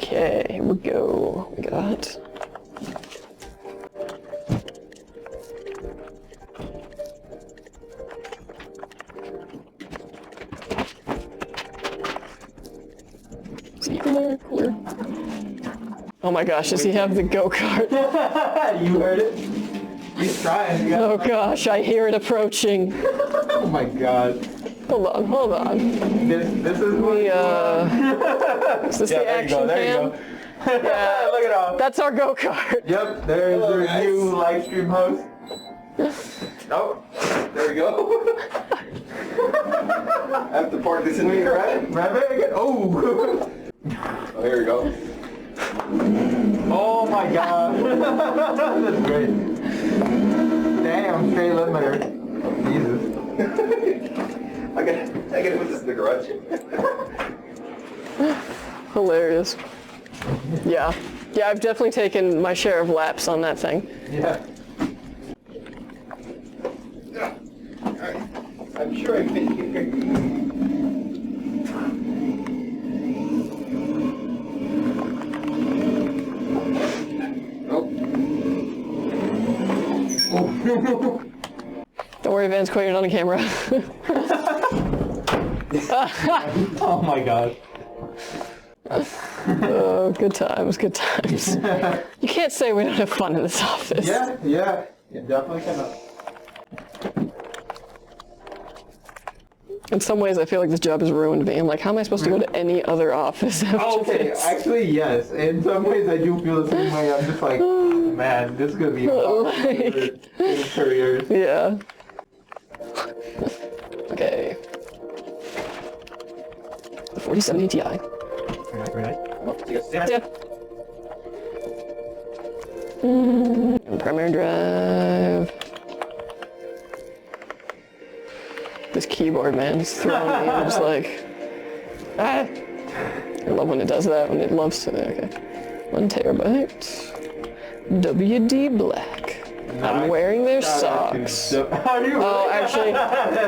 Okay, here we go. We got... Cooler. Oh my gosh, does he have the go-kart? You heard it? He's trying. Oh gosh, I hear it approaching. Oh my god. Hold on. This is what Is this the action there cam? you go. Yeah, look at all. That's our go-kart. Yep, there's our new live stream host. Oh, there we go. I have to park this in here, right? Rev it again. Oh. Oh, here we go. Oh my god. That's great. Damn, straight limiter. Jesus. I gotta put this in the garage. Hilarious. Yeah, I've definitely taken my share of laps on that thing. Yeah. Alright. I'm sure I fit here. Don't worry, Vance, quit, you're not on camera. Oh my god. Oh, good times. You can't say we don't have fun in this office. Yeah, definitely cannot. In some ways, I feel like this job has ruined me. I'm like, how am I supposed to go to any other office after this? Actually, yes. In some ways, I do feel the same way. I'm just like, man, this is gonna be a hard career. Yeah. Okay. The 4070 Ti. Yeah. Primary drive. This keyboard, man, is throwing me. I'm just like, I love when it does that, when it loves to. Okay. 1 terabyte. WD black. I'm wearing their socks. Oh, actually,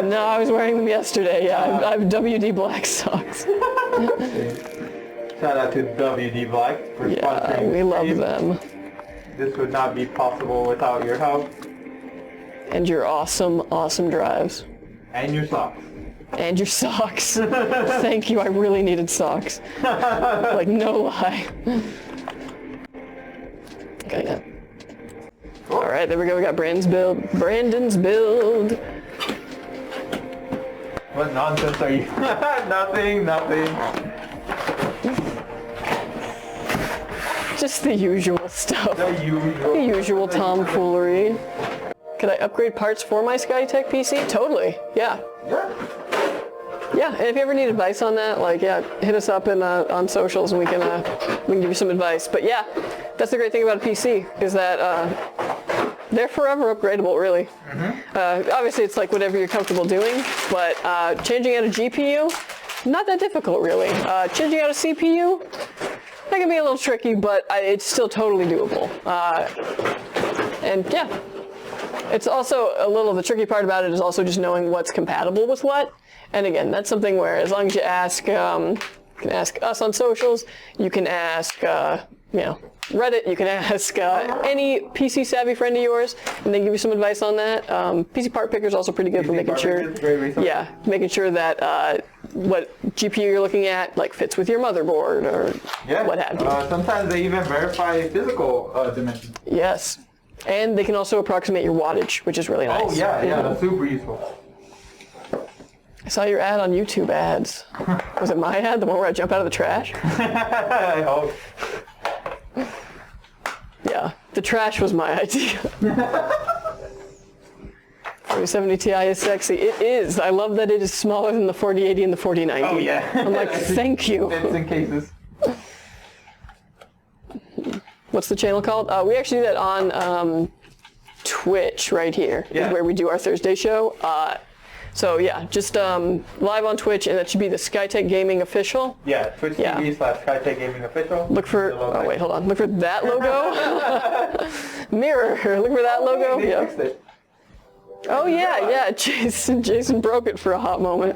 no, I was wearing them yesterday. Yeah, I have WD black socks. Shout out to WD Black for sponsoring. We love them. This would not be possible without your help. And your awesome drives. And your socks. And your socks. Thank you, I really needed socks. Like, no lie. Okay, yeah. Alright, there we go, we got Brandon's build. What nonsense are you? Nothing. Just the usual stuff. The usual tomfoolery. Could I upgrade parts for my SkyTech PC? Totally, yeah. Yeah, and if you ever need advice on that, like, yeah, hit us up on socials and we can give you some advice. But yeah, that's the great thing about a PC, is that they're forever upgradable, really. Obviously, it's like whatever you're comfortable doing, but changing out a GPU, not that difficult, really. Changing out a CPU, that can be a little tricky, but it's still totally doable. And yeah, it's also a little, the tricky part about it is also just knowing what's compatible with what. And again, that's something where as long as you ask, you can ask us on socials, you can ask, Reddit, you can ask any PC savvy friend of yours, and they give you some advice on that. PC Part Picker is also pretty good for making sure, making sure that what GPU you're looking at like fits with your motherboard or what have you. Sometimes they even verify physical dimensions. Yes, and they can also approximate your wattage, which is really nice. Oh yeah, that's super useful. I saw your ad on YouTube ads. Was it my ad, the one where I jump out of the trash? I hope. Yeah, the trash was my idea. 4070 Ti is sexy. It is. I love that it is smaller than the 4080 and the 4090. Oh yeah. I'm like, thank you. Bits and cases. What's the channel called? We actually do that on Twitch right here, is where we do our Thursday show. So yeah, just live on Twitch, and that should be the SkyTech Gaming Official. Yeah, Twitch TV/SkyTech Gaming Official. Look for, oh wait, hold on. Look for that logo. Mirror, look for that logo. They fixed it. Oh yeah, Jason broke it for a hot moment.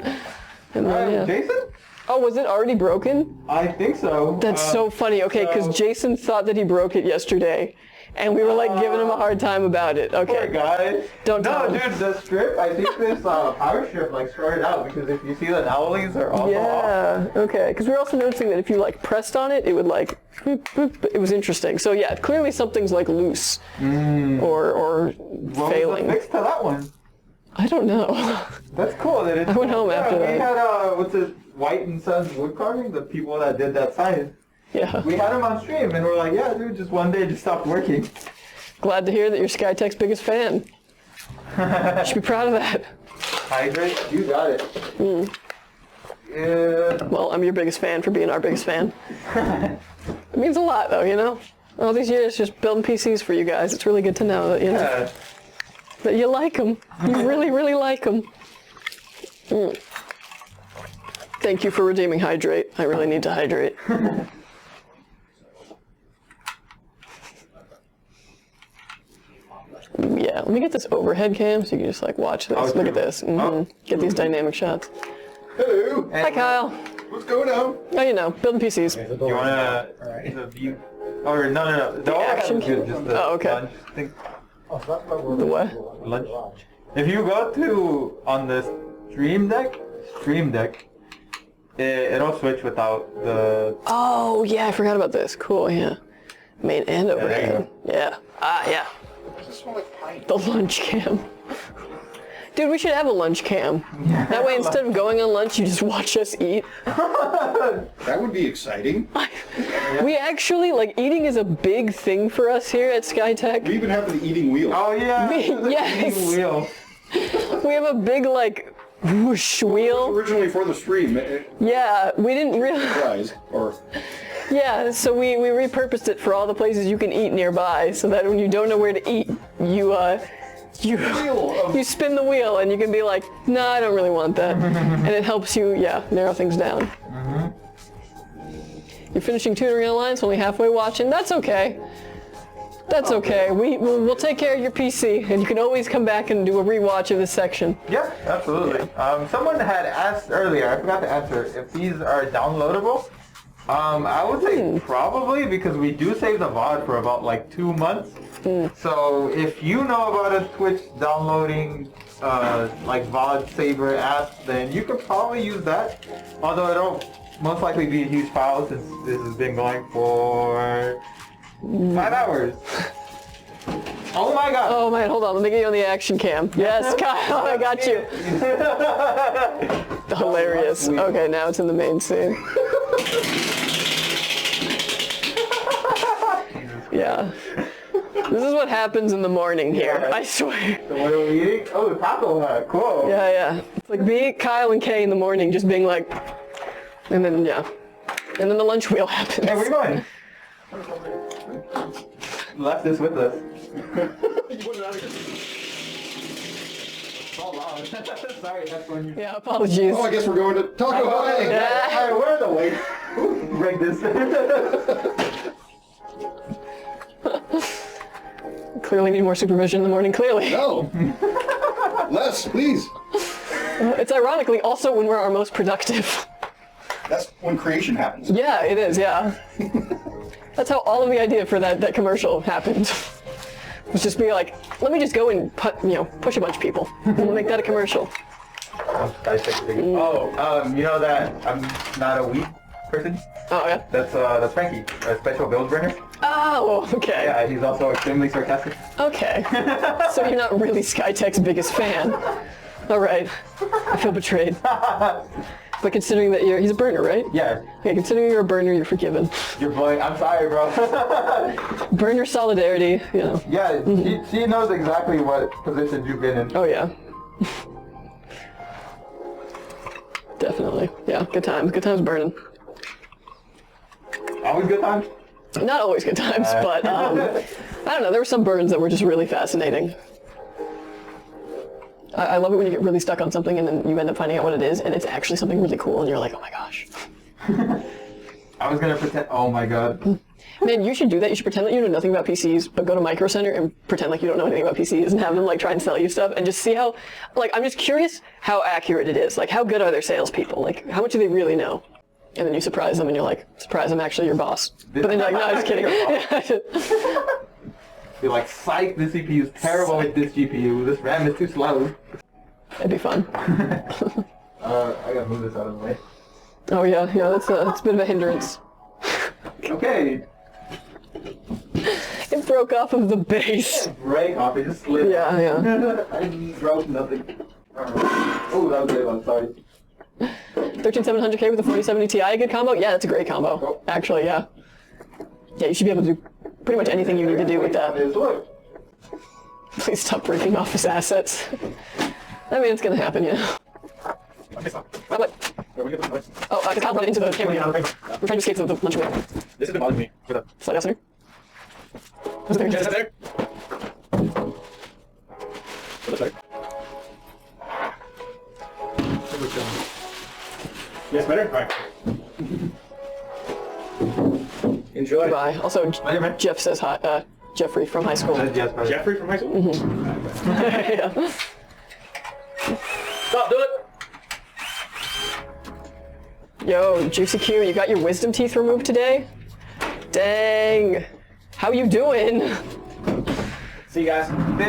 And then, Jason? Oh, was it already broken? I think so. That's so funny. Okay, because Jason thought that he broke it yesterday, and we were like giving him a hard time about it. Okay. Poor guy. Don't tell him. No, dude, the strip, I think this power strip like started out because if you see the dowelies are also off. Yeah, okay. Because we were also noticing that if you like pressed on it, it would like, boop, boop. It was interesting. So yeah, clearly something's like loose or What failing. was the fix to that one? I don't know. That's cool. That it's, I went home after We that. had, what's it, White and Sons wood carving, the people that did that sign. Yeah. We had them on stream and we're like, yeah, dude, just one day it just stopped working. Glad to hear that you're SkyTech's biggest fan. You should be proud of that. Hydrate, you got it. Yeah. Well, I'm your biggest fan for being our biggest fan. It means a lot, though, you know? All these years just building PCs for you guys. It's really good to know that, you know, that you like them. You really, really like them. Thank you for redeeming hydrate. I really need to hydrate. Yeah, let me get this overhead cam so you can just like watch this. Look at this. Get these dynamic shots. Hello. Hi, Kyle. What's going on? Oh, you know, building PCs. You wanna the view? Or no. The action overhead is good, just the Oh, okay. lunch thing. The what? Lunch. If you go to on the stream deck, it'll switch without the. Oh, yeah, I forgot about this. Cool, yeah. Main and there you overhead. Yeah. Ah, yeah. Does this smell like pine? The lunch cam. Dude, we should have a lunch cam. That way, instead of going on lunch, you just watch us eat. That would be exciting. We actually, like, eating is a big thing for us here at SkyTech. We even have the eating wheel. Oh yeah. Yes. Eating wheel. We have a big, like, whoosh wheel. Originally for the stream, Yeah, we didn't really... guys, or Yeah, so we repurposed it for all the places you can eat nearby, so that when you don't know where to eat, you spin the wheel and you can be like, nah, I don't really want that. And it helps you, narrow things down. You're finishing tutoring online, so only halfway watching. That's okay. That's okay. We'll take care of your PC, and you can always come back and do a rewatch of this section. Yeah, absolutely. Someone had asked earlier, I forgot to answer, if these are downloadable. I would say probably, because we do save the VOD for about like 2 months. So if you know about a Twitch downloading like VOD saver app, then you could probably use that. Although it'll most likely be a huge file since this has been going for 5 hours. Oh my god! Oh man, hold on, let me get you on the action cam. Yes, Kyle, I got you. Hilarious. Okay, now it's in the main scene. Yeah. This is what happens in the morning here, I swear. So what are we eating? Oh, taco hut, cool. Yeah. It's like me, Kyle, and Kay in the morning just being like, and then, and then the lunch wheel happens. Hey, where you going? Left this with us. Sorry, that's when you... Yeah, apologies. oh, I guess we're going to Taco Hut. Yeah. Alright, where are the weights? Break this. Clearly need more supervision in the morning, clearly. No. Less, please. It's ironically also when we're our most productive. That's when creation happens. Yeah, it is, yeah. That's how all of the idea for that commercial happened. It was just be like, let me just go and push a bunch of people. And we'll make that a commercial. Oh, you know that I'm not a wheat person? Oh, yeah? That's Frankie, a special build burner. Oh, okay. Yeah, he's also extremely sarcastic. Okay. So you're not really SkyTech's biggest fan. All right. I feel betrayed. But considering that he's a burner, right? Yeah. Okay, considering you're a burner, you're forgiven. Your boy, I'm sorry, bro. Burner solidarity, Yeah, she knows exactly what position you've been in. Oh, yeah. Definitely. Yeah, good times. Good times burning. Always good time? Not always good times, but I don't know. There were some burns that were just really fascinating. I love it when you get really stuck on something and then you end up finding out what it is, and it's actually something really cool, and you're like, oh my gosh. I was gonna pretend. Oh my god. Man, you should do that. You should pretend that you know nothing about PCs, but go to Micro Center and pretend like you don't know anything about PCs and have them like try and sell you stuff and just see how, like, I'm just curious how accurate it is. Like, how good are their salespeople? Like, how much do they really know? And then you surprise them and you're like, surprise, I'm actually your boss. But then you're like, no, I'm just kidding. You're like, psych, this CPU is terrible with this GPU. This RAM is too slow. It'd be fun. I gotta move this out of the way. Oh yeah, that's a bit of a hindrance. Okay. It broke off of the base. Break off, it just slid. Yeah. I broke nothing. Oh, that was a good one, sorry. 13700K with a 4070 Ti, a good combo? Yeah, that's a great combo. Oh. Actually, yeah. Yeah, you should be able to do pretty much anything you need to do with that. Please stop breaking off his assets. I mean, it's gonna happen, yeah. What? Oh, because Kyle brought it into the camera. Yeah. We're trying to escape the lunch break. This isn't bothering me. For the... Slide out, sir. Was it there? Is that there? What's there? Yes, better? Alright. Enjoy. Bye. Also, Later, man. Jeff says hi. Jeffrey from high school. Yes, better. Jeffrey from high school? Yeah. Stop, do it! Yo, Juicy Q, you got your wisdom teeth removed today? Dang. How you doing? See you guys.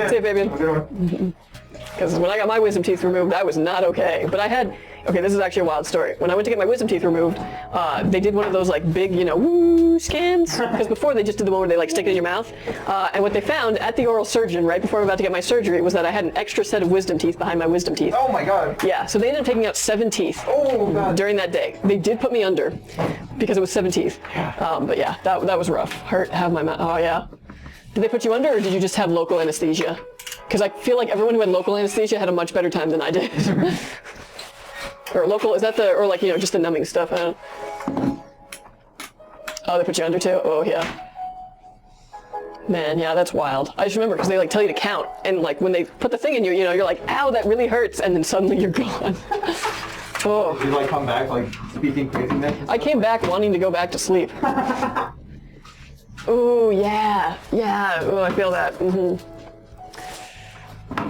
See you, baby. Have a good one. Because when I got my wisdom teeth removed, I was not okay. But I had, okay, this is actually a wild story. When I went to get my wisdom teeth removed, they did one of those like big, woo scans. Because before they just did the one where they like stick it in your mouth. And what they found at the oral surgeon, right before I'm about to get my surgery, was that I had an extra set of wisdom teeth behind my wisdom teeth. Oh my god. Yeah, so they ended up taking out 7 teeth Oh god. during that day. They did put me under because it was 7 teeth. But yeah, that was rough. Hurt, have my mouth. Oh yeah. Did they put you under, or did you just have local anesthesia? Because I feel like everyone who had local anesthesia had a much better time than I did. Or local, is that the, or like, just the numbing stuff? I don't know. Oh, they put you under too? Oh, yeah. Man, yeah, that's wild. I just remember because they like tell you to count, and like when they put the thing in you, you're like, ow, that really hurts, and then suddenly you're gone. Oh. Did you like come back like speaking craziness? I came back wanting to go back to sleep. Ooh, yeah. Ooh, I feel that.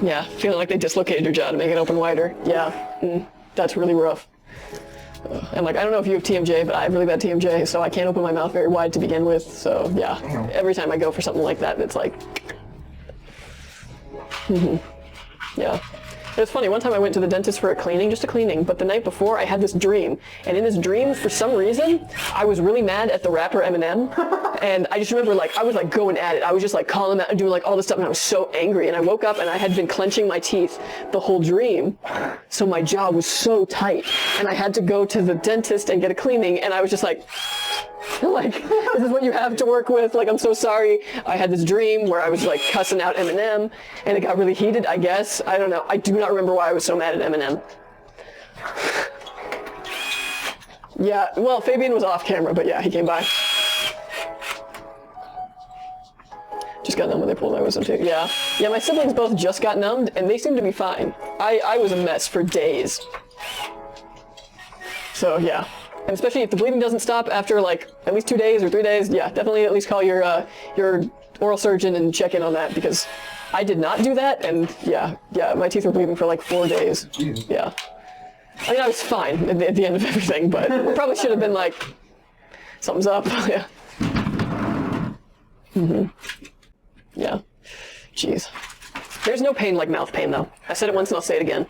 Yeah, feeling like they dislocated your jaw to make it open wider. Yeah, that's really rough. And like, I don't know if you have TMJ, but I have really bad TMJ, so I can't open my mouth very wide to begin with. So yeah, every time I go for something like that, it's like, yeah. It was funny, one time I went to the dentist for a cleaning, just a cleaning, but the night before I had this dream, and in this dream, for some reason, I was really mad at the rapper Eminem, and I just remember like, I was like going at it. I was just like calling him out and doing like all this stuff, and I was so angry, and I woke up and I had been clenching my teeth the whole dream, so my jaw was so tight, and I had to go to the dentist and get a cleaning, and I was just like, this is what you have to work with. Like, I'm so sorry. I had this dream where I was like cussing out Eminem, and it got really heated, I guess. I don't know. I do not remember why I was so mad at Eminem. Yeah, well, Fabian was off camera, but yeah, he came by. Just got numb when they pulled my wisdom tooth. Yeah, my siblings both just got numbed, and they seem to be fine. I was a mess for days. So yeah. And especially if the bleeding doesn't stop after like at least 2 days or 3 days, yeah, definitely at least call your oral surgeon and check in on that, because I did not do that, and yeah, my teeth were bleeding for like 4 days. Jesus. Yeah. I mean, I was fine at the end of everything, but probably should have been like, something's up. Yeah. Yeah. Jeez. There's no pain like mouth pain though. I said it once and I'll say it again.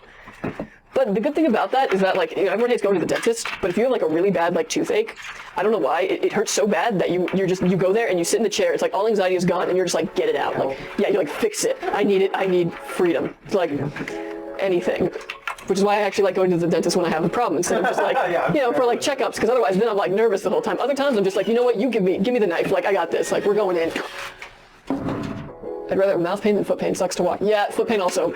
But the good thing about that is that, like, everyone hates going to the dentist, but if you have like a really bad like toothache, I don't know why, it hurts so bad that you go there and you sit in the chair. It's like all anxiety is gone, and you're just like, get it out. Like, yeah, you're like, fix it. I need it. I need freedom. It's like anything. Which is why I actually like going to the dentist when I have a problem, instead of just like, for like checkups, because otherwise then I'm like nervous the whole time. Other times I'm just like, you know what, you give me the knife. Like, I got this. Like, we're going in. I'd rather have mouth pain than foot pain. Sucks to walk. Yeah, foot pain also,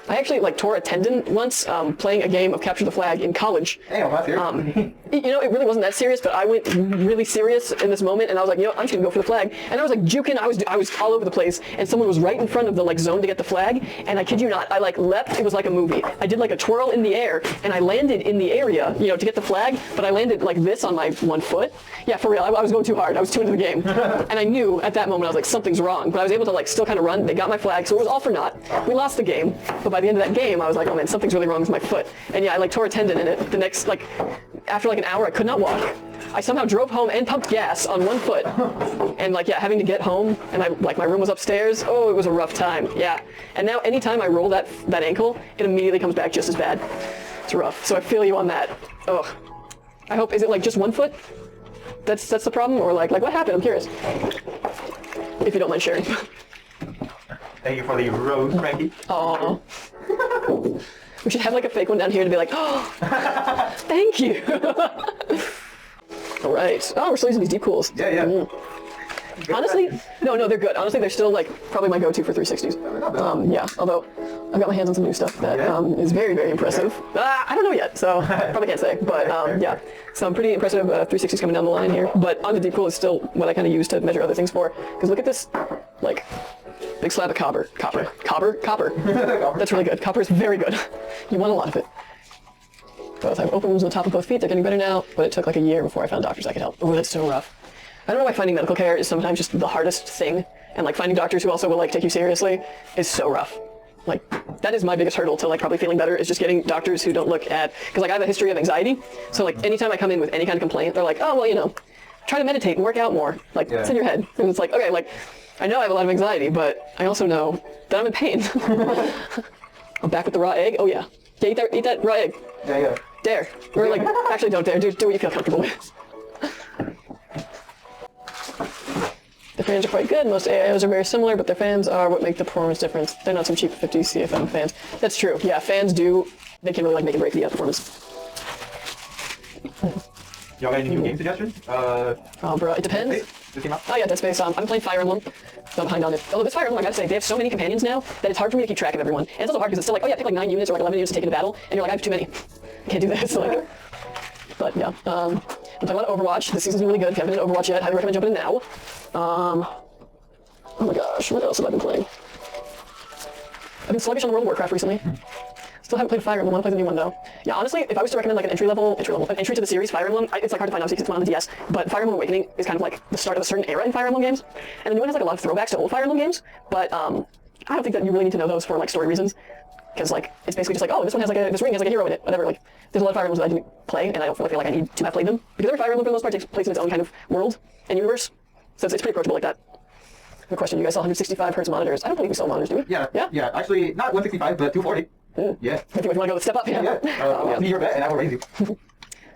I actually like tore a tendon once playing a game of Capture the Flag in college. Damn, that's serious. It really wasn't that serious, but I went really serious in this moment, and I was like, I'm just gonna go for the flag. And I was like juking, I was all over the place, and someone was right in front of the like zone to get the flag, and I kid you not, I like leapt. It was like a movie. I did like a twirl in the air, and I landed in the area, to get the flag, but I landed like this on my one foot. Yeah, for real, I was going too hard. I was too into the game. And I knew at that moment, I was like, something's wrong, but I was able to like still kind of run. They got my flag, so it was all for naught. We lost the game, but by the end of that game, I was like, oh man, something's really wrong with my foot. And yeah, I like tore a tendon in it. The next, like, after like an hour, I could not walk. I somehow drove home and pumped gas on one foot. And like, yeah, having to get home, and my room was upstairs. Oh, it was a rough time, yeah. And now anytime I roll that ankle, it immediately comes back just as bad. It's rough, so I feel you on that. Ugh. I hope, is it like just one foot? That's the problem? Or like what happened? I'm curious. If you don't mind sharing. Thank you for the rose, Frankie. Aww. We should have like a fake one down here to be like, oh, thank you. All right. Oh, we're still using these deep cools. Yeah. Honestly, no, they're good. Honestly, they're still like probably my go-to for 360s. Yeah, although I've got my hands on some new stuff that is very, very impressive. I don't know yet, so probably can't say. But yeah, some pretty impressive 360s coming down the line here. But on the deep cool is still what I kind of use to measure other things for. Because look at this, like, big slab of copper. That's really good. Copper is very good. You want a lot of it. Both have open wounds on the top of both feet. They're getting better now, but it took like a year before I found doctors that could help. Oh, that's so rough. I don't know why finding medical care is sometimes just the hardest thing, and like finding doctors who also will like take you seriously is so rough. Like, that is my biggest hurdle to like probably feeling better, is just getting doctors who don't look at, because like I have a history of anxiety, so like anytime I come in with any kind of complaint, they're like, oh well, you know, try to meditate and work out more. Like, it's in your head. And it's like, okay, like, I know I have a lot of anxiety, but I also know that I'm in pain. I'm back with the raw egg. Oh yeah. Yeah, eat that raw egg. Yeah. Dare. Or like, actually don't dare. Do what you feel comfortable with. The fans are quite good. Most AIOs are very similar, but their fans are what make the performance difference. They're not some cheap 50 CFM fans. That's true. Yeah, fans do. They can really like make and break the performance. Y'all got any new game suggestions? Oh, bro, it depends. This came out? Oh yeah, Dead Space. I'm playing Fire Emblem. So I'm behind on it. Although this Fire Emblem, I gotta say, they have so many companions now that it's hard for me to keep track of everyone. And it's also hard because it's still like, oh yeah, pick like 9 units or like 11 units to take into battle, and you're like, I have too many. I can't do this. Like, but yeah, I'm playing a lot of Overwatch. This season's really good. If you haven't been in Overwatch yet, highly recommend jumping in now. Oh my gosh, what else have I been playing? I've been sluggish on World of Warcraft recently. Still haven't played Fire Emblem. I want to play the new one though. Yeah, honestly, if I was to recommend like an entry to the series, Fire Emblem, it's like hard to find obviously because it's one on the DS, but Fire Emblem Awakening is kind of like the start of a certain era in Fire Emblem games. And the new one has like a lot of throwbacks to old Fire Emblem games, but I don't think that you really need to know those for like story reasons. Because like, it's basically just like, oh, this one has like this ring has like a hero in it, whatever. Like, there's a lot of Fire Emblems that I didn't play, and I don't feel like I need to have played them. Because every Fire Emblem for the most part takes place in its own kind of world and universe. So it's pretty approachable like that. Good question. You guys sell 165 hertz monitors? I don't believe we sell monitors, do we? Yeah. Actually, not 165, but 240. Yeah. If you want to go step up, yeah. I'll be your bet, and I will raise you.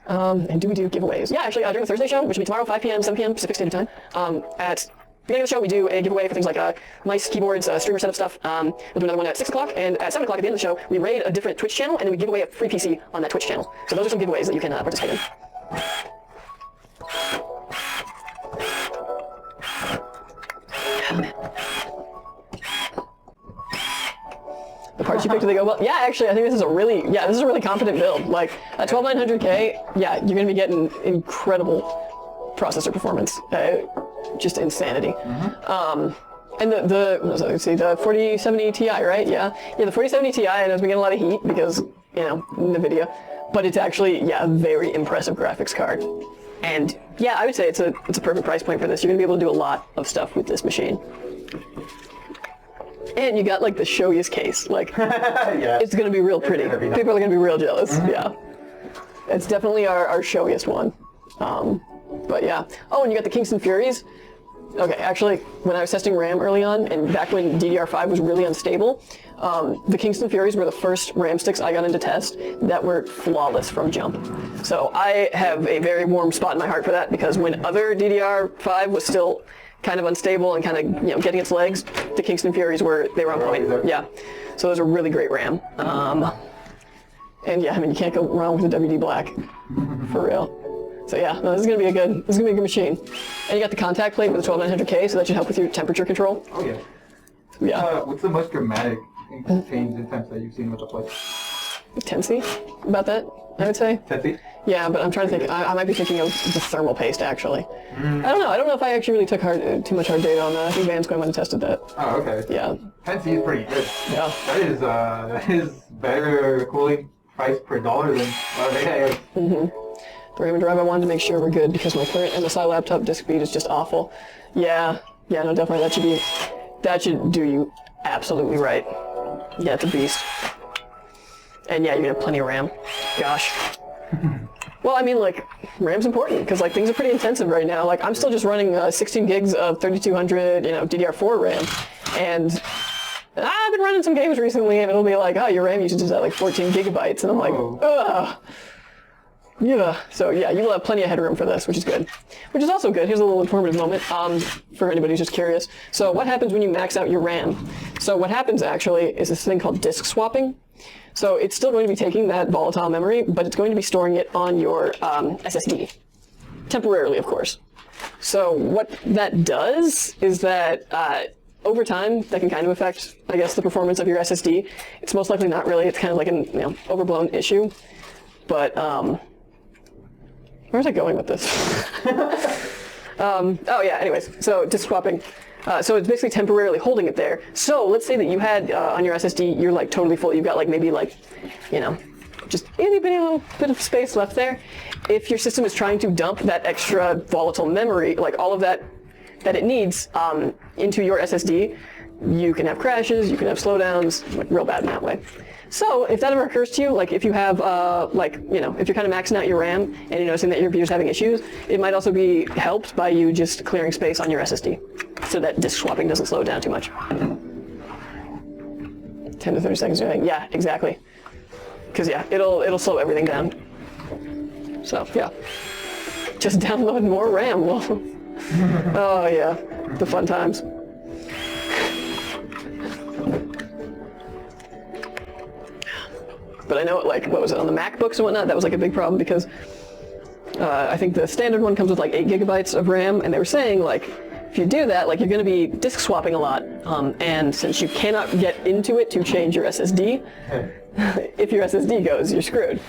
And do we do giveaways? Yeah, actually, during the Thursday show, which will be tomorrow, 5 p.m., 7 p.m. Pacific Standard Time, at the beginning of the show, we do a giveaway for things like mice, keyboards, streamer setup stuff. We'll do another one at 6 o'clock, and at 7 o'clock at the end of the show, we raid a different Twitch channel, and then we give away a free PC on that Twitch channel. So those are some giveaways that you can participate in. The parts you picked, do they go well? Yeah, actually, I think this is a really confident build. Like, at 12900K, yeah, you're going to be getting incredible processor performance. Just insanity. And the 4070 Ti, right? Yeah, the 4070 Ti, I know it's been getting a lot of heat because, you know, NVIDIA, but it's actually, yeah, a very impressive graphics card. And yeah, I would say it's a perfect price point for this. You're going to be able to do a lot of stuff with this machine. And you got like the showiest case. Like, Yeah. It's going to be real pretty. People are going to be real jealous. Yeah. It's definitely our showiest one. But yeah. Oh, and you got the Kingston Furies. Okay, actually, when I was testing RAM early on, and back when DDR5 was really unstable, the Kingston Furies were the first RAM sticks I got into test that were flawless from jump. So I have a very warm spot in my heart for that, because when other DDR5 was still kind of unstable and kind of, you know, getting its legs, the Kingston Furies were on point. Yeah. So those are really great RAM. And yeah, I mean, you can't go wrong with the WD Black, for real. So yeah, no, this is gonna be a good machine. And you got the contact plate with the 12900K, so that should help with your temperature control. Oh yeah. Yeah. What's the most dramatic change in temps that you've seen with the plate? Tensy about that, I would say. Tensy? Yeah, but I'm trying to think. I might be thinking of the thermal paste actually. I don't know. I don't know if I actually really took too much hard data on that. I think Van's going to have tested that. Oh, okay. Yeah. Tensy is pretty good. Yeah. That is better cooling price per dollar than AIOs. The RAM and drive, I wanted to make sure we're good because my current MSI laptop disk speed is just awful. Yeah, no, definitely that should do you absolutely right. Yeah, it's a beast. And yeah, you're gonna have plenty of RAM. Gosh. Well, I mean, like, RAM's important because like things are pretty intensive right now. Like, I'm still just running 16 gigs of 3200, you know, DDR4 RAM, and I've been running some games recently, and it'll be like, oh, your RAM usage is at like 14 gigabytes, and I'm like, ugh. Yeah. So yeah, you will have plenty of headroom for this, which is good. Which is also good. Here's a little informative moment for anybody who's just curious. So what happens when you max out your RAM? So what happens actually is this thing called disk swapping. So it's still going to be taking that volatile memory, but it's going to be storing it on your SSD. Temporarily, of course. So what that does is that over time, that can kind of affect, I guess, the performance of your SSD. It's most likely not really. It's kind of like an overblown issue. But where's I going with this? Oh yeah, anyways, so disk swapping. So it's basically temporarily holding it there. So let's say that you had on your SSD, you're like totally full. You've got like maybe like, you know, just itty bitty little bit of space left there. If your system is trying to dump that extra volatile memory, like all of that it needs into your SSD, you can have crashes, you can have slowdowns, like real bad in that way. So if that ever occurs to you, like if you have, if you're kind of maxing out your RAM and you're noticing that your computer's having issues, it might also be helped by you just clearing space on your SSD so that disk swapping doesn't slow down too much. 10 to 30 seconds, yeah, exactly. Because yeah, it'll slow everything down. So yeah, just download more RAM. Oh yeah, the fun times. But I know, like, what was it, on the MacBooks and whatnot, that was like a big problem because I think the standard one comes with like 8 gigabytes of RAM, and they were saying, like, if you do that, like, you're going to be disk swapping a lot, and since you cannot get into it to change your SSD, if your SSD goes, you're screwed.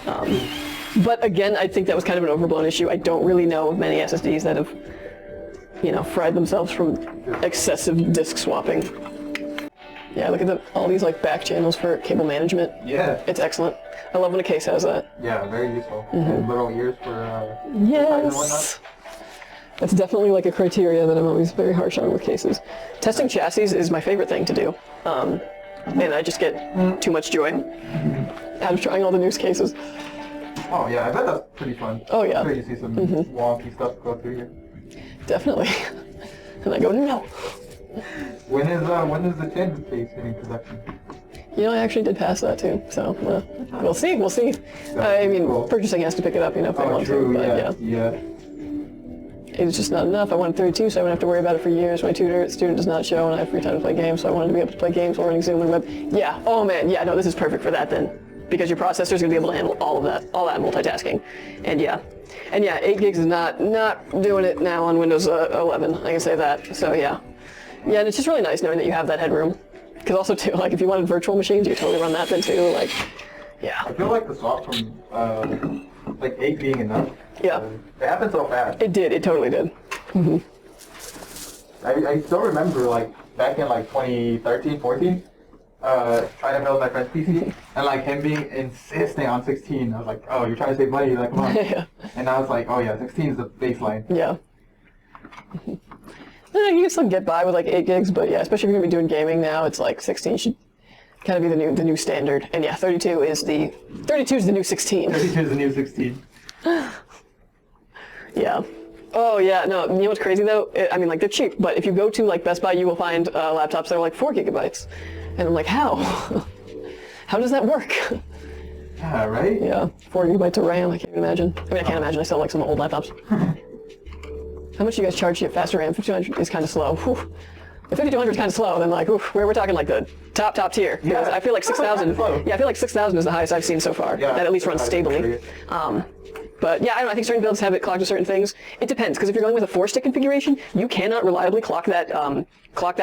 But again, I think that was kind of an overblown issue. I don't really know of many SSDs that have, you know, fried themselves from excessive disk swapping. Yeah, look at all these like back channels for cable management. Yeah. It's excellent. I love when a case has that. Yeah, very useful. And little ears for Yes. That's definitely like a criteria that I'm always very harsh on with cases. Testing chassis is my favorite thing to do. And I just get too much joy out of trying all the news cases. Oh yeah, I bet that's pretty fun. Oh yeah. I'm sure you see some wonky stuff go through here. Definitely. And I go, no. When is the tangent case in production? You know, I actually did pass that too, so we'll see. We'll see. I mean, cool. Purchasing has to pick it up, you know, if they want True, to. But yeah. It's just not enough. I wanted 32, so I wouldn't have to worry about it for years. My student does not show, and I have free time to play games, so I wanted to be able to play games while running Zoom and web. Yeah. Oh man. Yeah. No, this is perfect for that then, because your processor is going to be able to handle all that multitasking, and yeah. 8 gigs is not doing it now on Windows 11. I can say that. So yeah. Yeah, and it's just really nice knowing that you have that headroom. Because also, too, like, if you wanted virtual machines, you could totally run that then, too. Like, yeah. I feel like the swap from, like, 8 being enough. Yeah. It happened so fast. It did. It totally did. Mm-hmm. I still remember, like, back in, like, 2013, 14, trying to build my friend's PC, and, like, him being insisting on 16. I was like, oh, you're trying to save money? Like, come on. Yeah. And I was like, oh, yeah, 16 is the baseline. Yeah. You can still get by with like 8 gigs, but yeah, especially if you're gonna be doing gaming now, it's like 16 should kind of be the new standard. And yeah, 32 is the new 16. 32 is the new 16. Yeah. Oh yeah, no, you know what's crazy though? I mean, like, they're cheap, but if you go to like Best Buy, you will find laptops that are like 4 gigabytes. And I'm like, how? How does that work? Yeah, right? Yeah, 4 gigabytes of RAM, I can't even imagine. I mean, I can't imagine, I still like some old laptops. How much do you guys charge to get faster RAM? 5200 is kind of slow. Whew. If 5200 is kind of slow, then like, oof, we're talking like the top tier. Yeah. I feel like 6000. Yeah, I feel like 6000 is the highest I've seen so far. Yeah, that at least runs stably. But yeah, I don't know. I think certain builds have it clocked to certain things. It depends, because if you're going with a 4-stick configuration, you cannot reliably clock that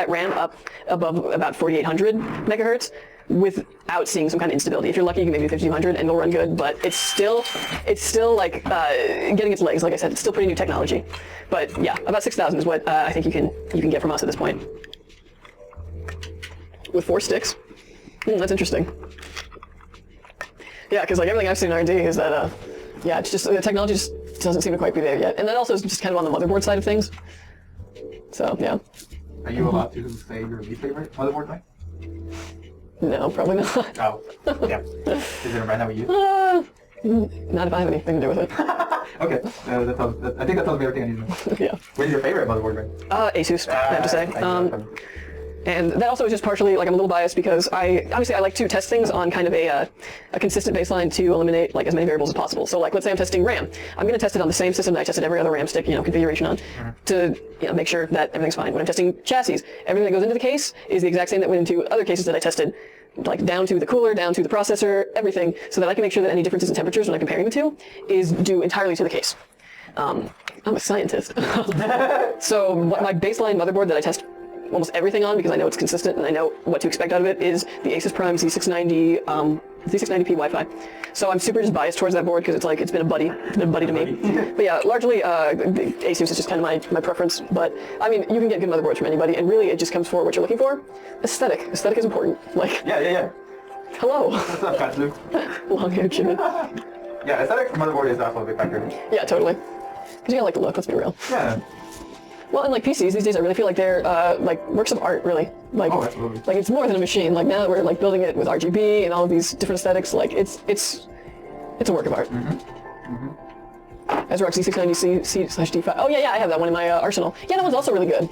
RAM up above about 4800 megahertz without seeing some kind of instability. If you're lucky, you can maybe 5200 and it'll run good, but it's still like getting its legs. Like I said, it's still pretty new technology. But yeah, about 6000 is what I think you can get from us at this point. With 4 sticks. That's interesting. Yeah, because like everything I've seen in R&D is that yeah, it's just the technology just doesn't seem to quite be there yet. And that also is just kind of on the motherboard side of things. So yeah. Are you allowed to say your least favorite motherboard thing? No, probably not. Oh, yeah. Is it a brand that we use? Not if I have anything to do with it. Okay, I think that tells me everything I need to know. Yeah. What is your favorite motherboard brand? Asus, I have to say. And that also is just partially, like, I'm a little biased because I like to test things on kind of a consistent baseline to eliminate, like, as many variables as possible. So, like, let's say I'm testing RAM. I'm going to test it on the same system that I tested every other RAM stick, configuration on to, make sure that everything's fine. When I'm testing chassis, everything that goes into the case is the exact same that went into other cases that I tested, like, down to the cooler, down to the processor, everything, so that I can make sure that any differences in temperatures when I'm comparing the two is due entirely to the case. I'm a scientist. So, my baseline motherboard that I test almost everything on, because I know it's consistent and I know what to expect out of it, is the Asus Prime Z690 Z690p Wi-Fi. So I'm super just biased towards that board because it's been a buddy to me. But yeah, largely Asus is just kind of my preference. But I mean, you can get good motherboards from anybody, and really it just comes for what you're looking for. Aesthetic is important. Like, Yeah. hello. What's up, Katsu? Long-haired chicken. Yeah, aesthetic for motherboard is also a big factor. Yeah, totally. Because you gotta like the look. Let's be real. Yeah. Well, and like PCs these days, I really feel like they're like works of art, really. Like, Oh, absolutely. like it's more than a machine. Like now we're like building it with RGB and all of these different aesthetics. Like it's a work of art. ASRock Z690C/D5. Oh yeah, I have that one in my arsenal. Yeah, that one's also really good.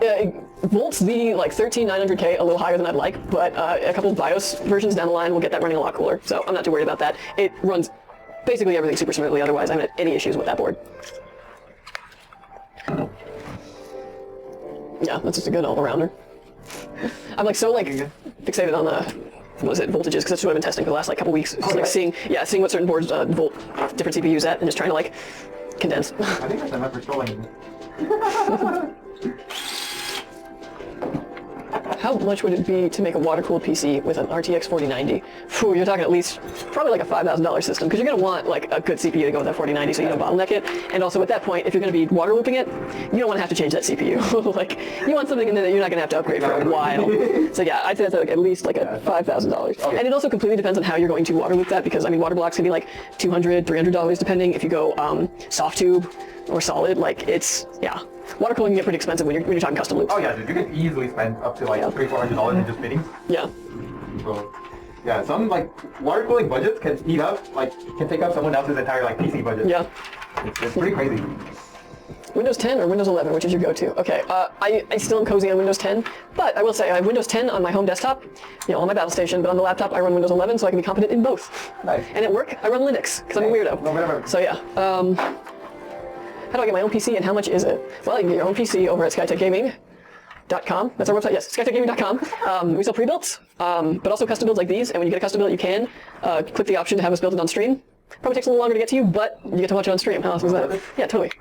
It volts the like 13900K a little higher than I'd like, but a couple of BIOS versions down the line will get that running a lot cooler. So I'm not too worried about that. It runs basically everything super smoothly. Otherwise, I haven't had any issues with that board. Yeah, that's just a good all-arounder. I'm like so like fixated on voltages, because that's what I've been testing for the last like couple weeks. Just like seeing what certain boards volt different CPUs at, and just trying to like condense. I think that's enough for trolling. How much would it be to make a water-cooled PC with an RTX 4090? Phew, you're talking at least probably like a $5,000 system, because you're going to want like a good CPU to go with that 4090 so you don't bottleneck it. And also at that point, if you're going to be water looping it, you don't want to have to change that CPU. Like, you want something in there that you're not going to have to upgrade for a while. So yeah, I'd say that's like at least like a $5,000. And it also completely depends on how you're going to water loop that, because I mean, water blocks can be like $200, $300 depending. If you go soft tube or solid, like yeah. Water cooling can get pretty expensive when you're talking custom loops. Oh yeah, dude, you can easily spend up to like $300-$400 in just fittings. Yeah. So, yeah, some like water cooling budgets can eat up, can take up someone else's entire like PC budget. Yeah. It's pretty crazy. Windows 10 or Windows 11, which is your go-to? Okay, I still am cozy on Windows 10, but I will say I have Windows 10 on my home desktop, on my battle station, but on the laptop I run Windows 11 so I can be competent in both. Nice. And at work I run Linux, because I'm a weirdo. No, whatever. So yeah. How do I get my own PC and how much is it? Well, you can get your own PC over at SkyTechGaming.com. That's our website, yes, SkyTechGaming.com. We sell pre-builts, but also custom builds like these, and when you get a custom build, you can click the option to have us build it on stream. Probably takes a little longer to get to you, but you get to watch it on stream. How awesome is that? Yeah, totally.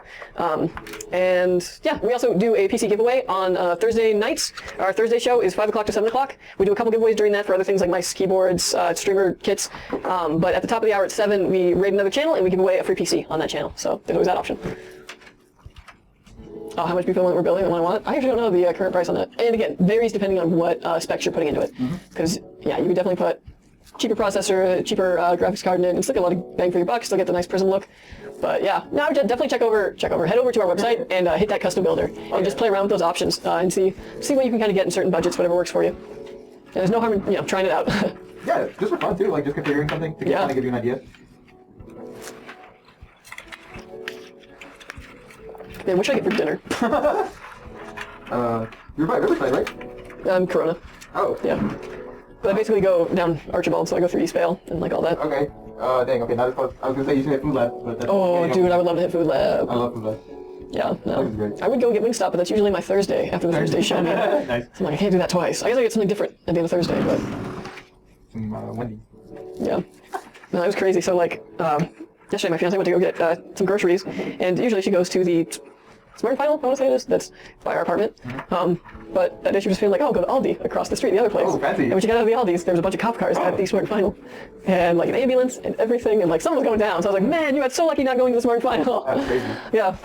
And yeah, we also do a PC giveaway on Thursday nights. Our Thursday show is 5 o'clock to 7 o'clock. We do a couple giveaways during that for other things like mice, keyboards, streamer kits. But at the top of the hour at 7, we raid another channel and we give away a free PC on that channel. So there's always that option. How much people we're building and what I want. I actually don't know the current price on that. And again, varies depending on what specs you're putting into it. Because yeah, you could definitely put cheaper processor, cheaper graphics card in it, and still get a lot of bang for your buck, still get the nice prism look. But yeah, no, I would definitely head over to our website and hit that custom builder and just play around with those options and see what you can kind of get in certain budgets, whatever works for you. And there's no harm in trying it out. Yeah, just for fun too, like just configuring something to kind of give you an idea. Man, what should I get for dinner? You're by Riverside, right? Corona. Oh. Yeah. But I basically go down Archibald, so I go through East Vale and like all that. Okay. Dang, okay, not as close. I was gonna say you should hit Food Lab, but that's... Oh, dude, I would love to hit Food Lab. I love Food Lab. Yeah, no. That was great. I would go get Wingstop, but that's usually my Thursday after the Thursday show. Nice. So I'm like, I can't do that twice. I guess I get something different at the end of Thursday, but... Some Wendy's. Yeah. No, it was crazy. So like, yesterday my fiance went to go get some groceries, and usually she goes to the Smart & Final, I want to say it is, that's by our apartment. But that day she was feeling like, oh, go to Aldi across the street, the other place. Oh, fancy. And when she got out of the Aldi's, there was a bunch of cop cars at the Smart & Final. And like an ambulance and everything, and like someone was going down. So I was like, man, you got so lucky not going to the Smart & Final. That's crazy. Yeah.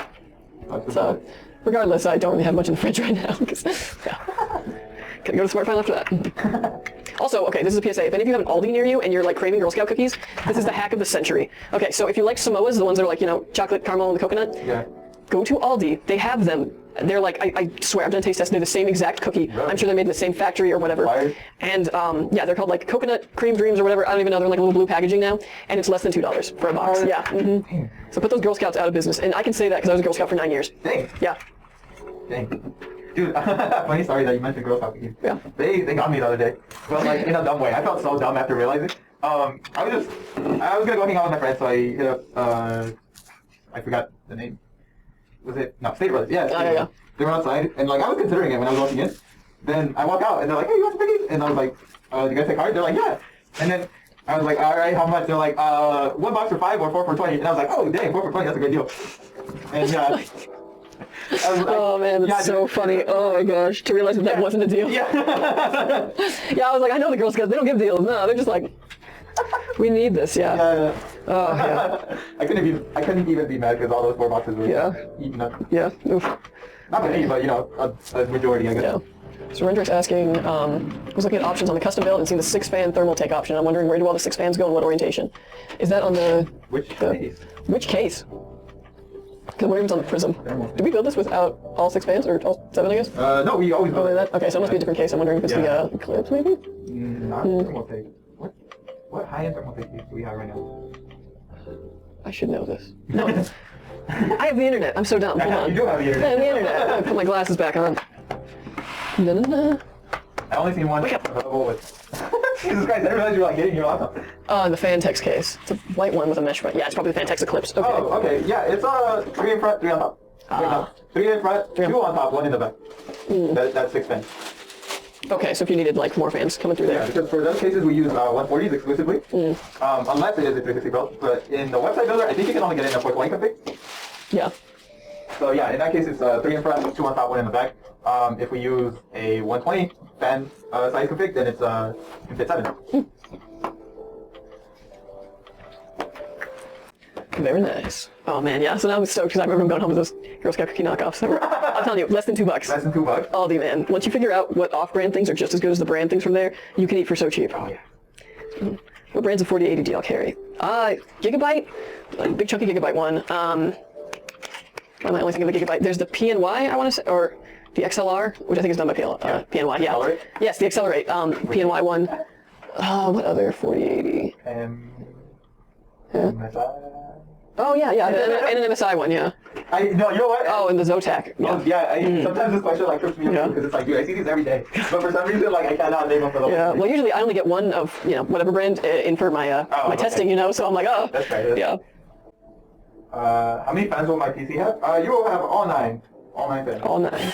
That's So, regardless, I don't really have much in the fridge right now, because, yeah. Gonna go to the Smart & Final after that. Also, okay, this is a PSA. If any of you have an Aldi near you and you're like craving Girl Scout cookies, this is the hack of the century. Okay, so if you like Samoas, the ones that are like, chocolate, caramel, and the coconut, Yeah. go to Aldi. They have them They're like, I swear, I've done taste tests. They're the same exact cookie. Really? I'm sure they're made in the same factory or whatever. Fire. And yeah, they're called like Coconut Cream Dreams or whatever. I don't even know. They're in like a little blue packaging now, and it's less than $2 for a box. Yeah. So put those Girl Scouts out of business, and I can say that because I was a Girl Scout for 9 years. Dang. Yeah. Dang. Dude, funny story that you mentioned Girl Scout cookies. Yeah. They got me the other day, but like in a dumb way. I felt so dumb after realizing. I was gonna go hang out with my friends, so I hit up. I forgot the name. Was it no State Brothers? Yeah. Yeah. They were outside, and like I was considering it when I was walking in. Then I walk out, and they're like, "Hey, you want some cookies?" And I was like, "Do you guys take cards?" They're like, "Yeah." And then I was like, "All right, how much?" They're like, "1 box for $5 or 4 for $20." And I was like, "Oh, dang, 4 for $20, that's a good deal." And I was like, Oh man, that's yeah, so dude. funny. Oh my gosh, to realize that wasn't a deal. Yeah. Yeah, I was like, I know the Girl Scouts, they don't give deals. No, they're just like, we need this, yeah. Yeah. Oh yeah, I couldn't even be mad because all those 4 boxes were eaten up. yeah. Oof. Not many, but you know, a majority, I guess. Yeah. So Rendrick's asking, was looking at options on the custom build and seeing the 6-fan thermal take option. I'm wondering where do all the 6 fans go and what orientation? Is that on the Which case? which case? Because I'm wondering if it's on the Prism. Did we build this without all 6 fans or all 7, I guess? No, we always Oh, build that? Okay, so it must be a different case. I'm wondering if it's Yeah. the Eclipse, maybe? Not thermal tape. What high-end thermal tape do we have right now? I should know this. No. I have the internet. I'm so dumb. Hold on. You do have the internet. I have the internet. I put my glasses back on. Na-na-na. I only seen one Wake up. available with. Jesus Christ! I didn't realize you were like getting your laptop. The Fantex case. It's a white one with a mesh front. Yeah, it's probably the Fantex Eclipse. Okay. Oh, okay. Yeah, it's 3 in front, 3 on top. 3 in front, 2 on top, 1 in the back. That's 6 fans. Okay, so if you needed like more fans coming through Yeah, there. because for those cases we use 140s exclusively, unless it is a 360 build. But in the website builder, I think you can only get in a 420 config. Yeah. So yeah, in that case it's 3 in front, 2 on top, 1 in the back. If we use a 120 fan size config, then it's can fit 7. Very nice. Oh man, yeah. So now I'm stoked because I remember I'm going home with those Girl Scout cookie knockoffs. I'm telling you, less than $2. Less than $2. Aldi, man. Once you figure out what off-brand things are just as good as the brand things from there, you can eat for so cheap. Oh yeah. What brands of 4080 do y'all carry? Gigabyte, like big chunky Gigabyte one. Why am I only thinking of the Gigabyte? There's the PNY, I want to say, or the XLR, which I think is done by PNY. Yeah. Accelerate? Yes, the Accelerate. PNY one. What other 4080? Oh yeah, and an MSI one, yeah. No, you know what? Oh, and the Zotac. Oh, Yeah. Sometimes this question like trips me Yeah. up because it's like, dude, I see these every day, but for some reason, like I cannot name them for the Yeah. Well, usually I only get one of whatever brand in for my my okay. testing, so I'm like, oh. That's right. Yeah. How many fans will my PC have? You will have all 9 fans. All 9.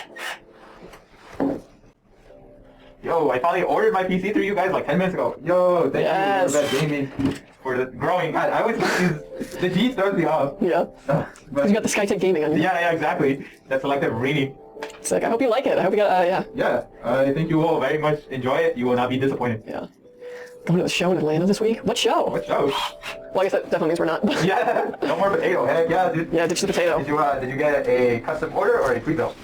Yo, I finally ordered my PC through you guys like 10 minutes ago. Yo, thank Yes. you for that gaming for the growing. I always confuse the G throws me off. Yeah. But You got the SkyTech Gaming on you. yeah, exactly. That selective reading. Sick. I hope you like it. I hope you got yeah. Yeah, I think you will very much enjoy it. You will not be disappointed. Yeah. Going to the show in Atlanta this week. What show? What show? Well, I guess that definitely means we're not. Yeah, no more potato. Heck yeah, dude. Yeah, ditch the potato. Did you get a custom order or a pre-built?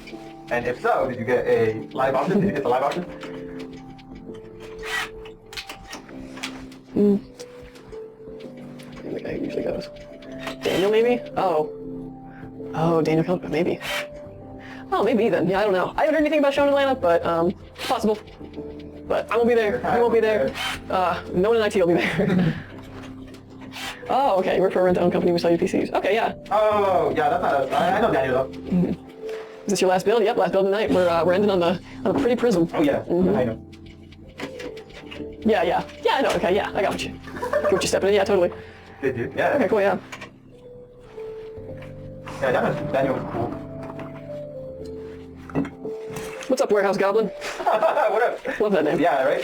And if so, did you get a live option? Did you get the live option? I think the guy who usually goes. Daniel, maybe? Oh, Daniel, maybe. Oh, maybe then. Yeah, I don't know. I haven't heard anything about show in Atlanta, but possible. But I won't be there. I won't be there. No one in IT will be there. Oh, okay. We're for a rent-own company. We sell you PCs. Okay, yeah. Oh, yeah, that's not us. I know Daniel though. Is this your last build? Yep, last build of the night. We're ending on a pretty Prism. Oh yeah, I know. Yeah, I know. Okay, yeah, I got you. Get what you're stepping in. Yeah, totally. Did you? Yeah. Okay, cool. Yeah. Yeah, Daniel was cool. What's up, Warehouse Goblin? What up? Love that name. Yeah, right?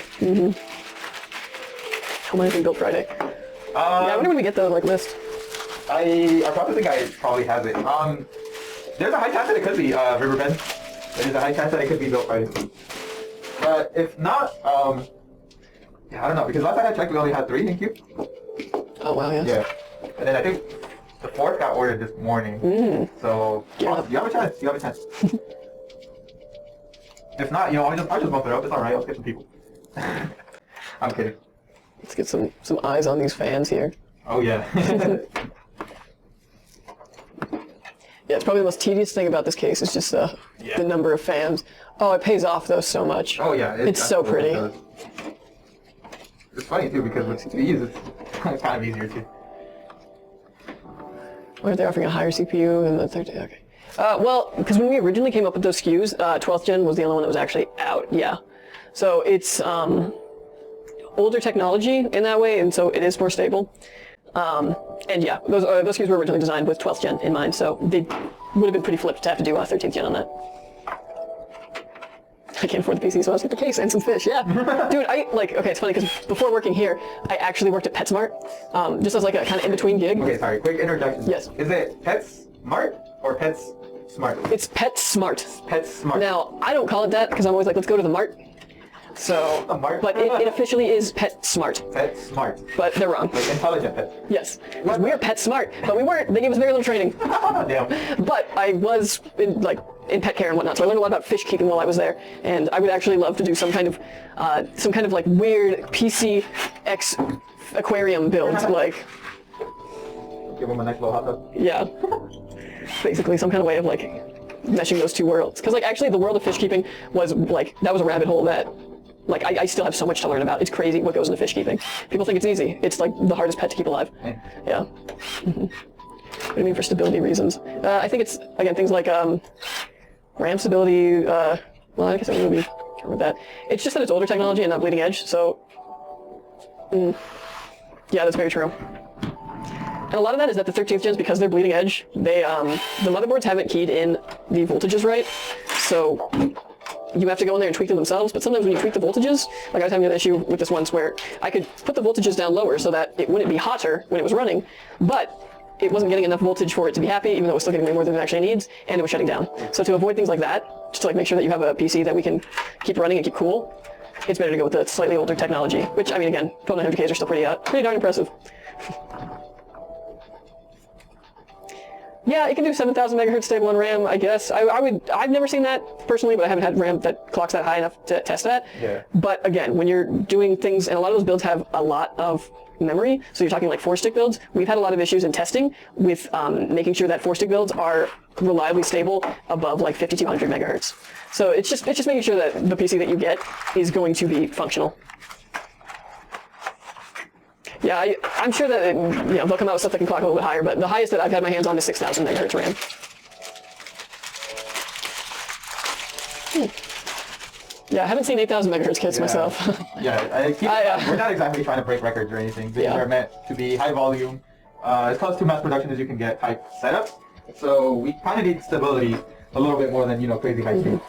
How many things built Friday? Yeah, I wonder when we get the list. Our processing guy probably has it. There's a high chance that it could be Riverbend. There's a high chance that it could be built Friday. But if not, yeah, I don't know, because last time I checked we only had 3 in queue. Oh wow, yes. Yeah. And then I think the 4th got ordered this morning. So Yeah. you have a chance. You have a chance. If not, I'll just bump it up. It's alright, I'll skip some people. I'm kidding. Let's get some eyes on these fans here. Oh yeah. Yeah, it's probably the most tedious thing about this case is just the number of fans. Oh, it pays off though so much. Oh yeah, it's so pretty. does. It's funny too because with these it's kind of easier too. Or are they offering a higher CPU than the 13? Okay. Well, because when we originally came up with those SKUs, 12th gen was the only one that was actually out. Yeah. So it's older technology in that way, and so it is more stable. And yeah, those SKUs were originally designed with 12th gen in mind, so they would have been pretty flipped to have to do 13th gen on that. I can't afford the PC, so I was get the case and some fish. Yeah, dude, okay, it's funny because before working here, I actually worked at PetSmart, just as like a kind of in-between gig. Okay, sorry, quick introduction. Yes. Is it PetSmart or PetSmart? It's PetSmart. PetSmart. Now, I don't call it that because I'm always like, let's go to the mart. So, A mart? but it officially is PetSmart. PetSmart. But they're wrong. Like intelligent pet. Yes, because we are PetSmart, but we weren't. They gave us very little training. Damn. But I was in pet care and whatnot, so I learned a lot about fish keeping while I was there. And I would actually love to do some kind of like weird PC X aquarium build, like. Give them a nice little hot dog. Yeah. Basically, some kind of way of like meshing those two worlds. Because like actually, the world of fish keeping was like that was a rabbit hole that. Like, I still have so much to learn about. It's crazy what goes into fish keeping. People think it's easy. It's like the hardest pet to keep alive. Yeah. What do you mean for stability reasons? I think it's, again, things like RAM stability. Well, I guess I would be careful with that. It's just that it's older technology and not bleeding edge, so. Yeah, that's very true. And a lot of that is that the 13th gens, because they're bleeding edge, they the motherboards haven't keyed in the voltages right, so. You have to go in there and tweak them themselves, but sometimes when you tweak the voltages, like I was having an issue with this once where I could put the voltages down lower so that it wouldn't be hotter when it was running, but it wasn't getting enough voltage for it to be happy, even though it was still getting way more than it actually needs, and it was shutting down. So to avoid things like that, just to like make sure that you have a PC that we can keep running and keep cool, it's better to go with the slightly older technology, which, I mean, again, 1200Ks are still pretty darn impressive. Yeah, it can do 7,000 megahertz stable on RAM, I guess. I've never seen that personally, but I haven't had RAM that clocks that high enough to test that. Yeah. But again, when you're doing things, and a lot of those builds have a lot of memory, so you're talking like 4-stick builds, we've had a lot of issues in testing with making sure that 4-stick builds are reliably stable above like 5,200 megahertz. So it's just making sure that the PC that you get is going to be functional. Yeah, I'm sure that they'll come out with stuff that can clock a little bit higher, but the highest that I've had my hands on is 6,000 megahertz RAM. Yeah, I haven't seen 8,000 megahertz kits myself. Yeah, we're not exactly trying to break records or anything. These are meant to be high volume, as close to mass production as you can get type setups. So we kind of need stability a little bit more than crazy high speed.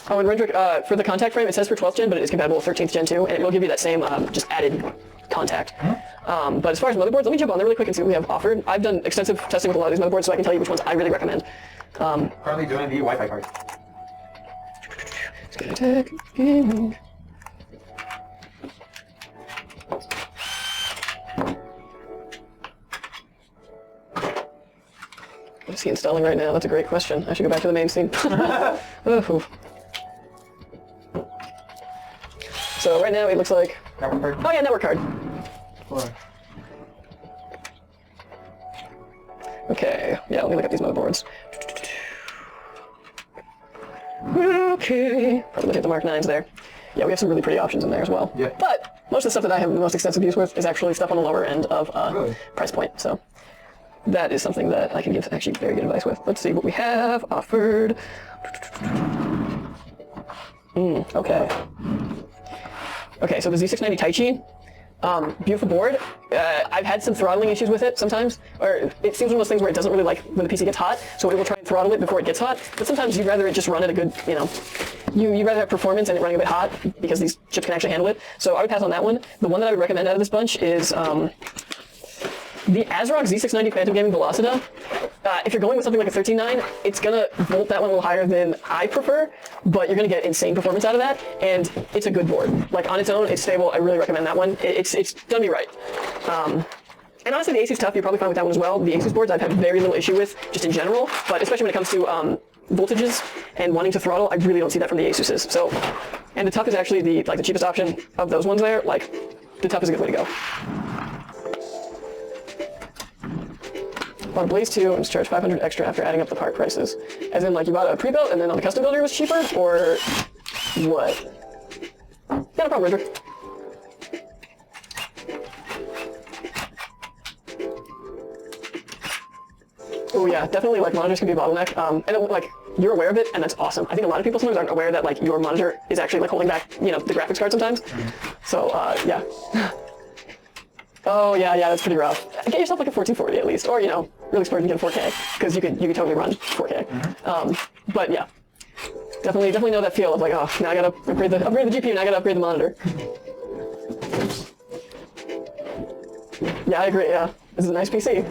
Oh, and Rendrick, for the contact frame, it says for 12th gen, but it is compatible with 13th gen too, and it will give you that same just added contact. But as far as motherboards, let me jump on there really quick and see what we have offered. I've done extensive testing with a lot of these motherboards, so I can tell you which ones I really recommend. Currently doing the Wi-Fi card. SkyTech Gaming. What is he installing right now? That's a great question. I should go back to the main scene. Oh. So right now it looks like... Network card? Oh yeah, network card. Okay, yeah, let me look at these motherboards. Okay, probably look at the Mark 9s there. Yeah, we have some really pretty options in there as well. Yeah. But most of the stuff that I have the most extensive use with is actually stuff on the lower end of Really? price point. So that is something that I can give actually very good advice with. Let's see what we have offered. Okay. Okay, so the Z690 Taichi, beautiful board. I've had some throttling issues with it sometimes, or it seems one of those things where it doesn't really like when the PC gets hot, so it will try and throttle it before it gets hot, but sometimes you'd rather it just run at a good, you'd rather have performance and it running a bit hot because these chips can actually handle it. So I would pass on that one. The one that I would recommend out of this bunch is the ASRock Z690 Phantom Gaming Velocita. If you're going with something like a 13.9, it's gonna volt that one a little higher than I prefer, but you're gonna get insane performance out of that, and it's a good board. Like on its own, it's stable. I really recommend that one. It's done me right. And honestly, the Asus stuff, you're probably fine with that one as well. The Asus boards I've had very little issue with, just in general, but especially when it comes to voltages and wanting to throttle, I really don't see that from the Asuses. So, and the TUF is actually the cheapest option of those ones there. Like, the TUF is a good way to go. Bought a Blaze 2 and was charged 500 extra after adding up the part prices. As in, like, you bought a pre-built and then on the custom builder it was cheaper, or what? Yeah, no problem, River. Oh yeah, definitely, like, monitors can be a bottleneck, and like, you're aware of it, and that's awesome. I think a lot of people sometimes aren't aware that, like, your monitor is actually, like, holding back, you know, the graphics card sometimes. So, yeah. Oh yeah, that's pretty rough. Get yourself like a 1440 at least, or, you know, really splurge and get a 4K, because you could totally run 4K. But yeah, definitely know that feel of like, oh, now I gotta upgrade the GPU, now I gotta upgrade the monitor. Yeah, I agree. Yeah, this is a nice PC.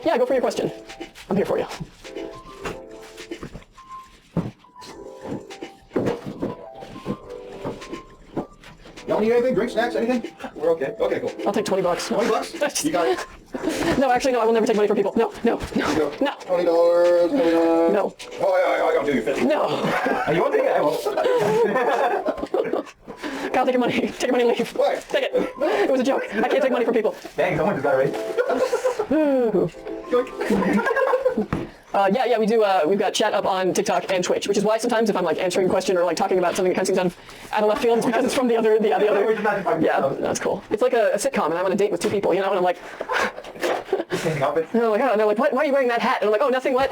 Yeah, go for your question. I'm here for you. Y'all need anything? Drink, snacks, anything? We're okay. Okay, cool. I'll take $20. $20? You got it. No, actually, no. I will never take money from people. No. Go. No. $20 going No. Oh, I'll do your 50. No. You won't take it? I won't. Kyle, take your money. Take your money and leave. Why? Take it. It was a joke. I can't take money from people. Dang, someone just got it right. Yeah, we do. We've got chat up on TikTok and Twitch, which is why sometimes if I'm like answering a question or like talking about something that kind of seems out of left field, it's because it's from the other. Yeah, that's cool. It's like a sitcom, and I'm on a date with two people, you know, and I'm like, Changing outfits. and they're like, oh, and they're like, what? Why are you wearing that hat? And I'm like, oh, nothing. What?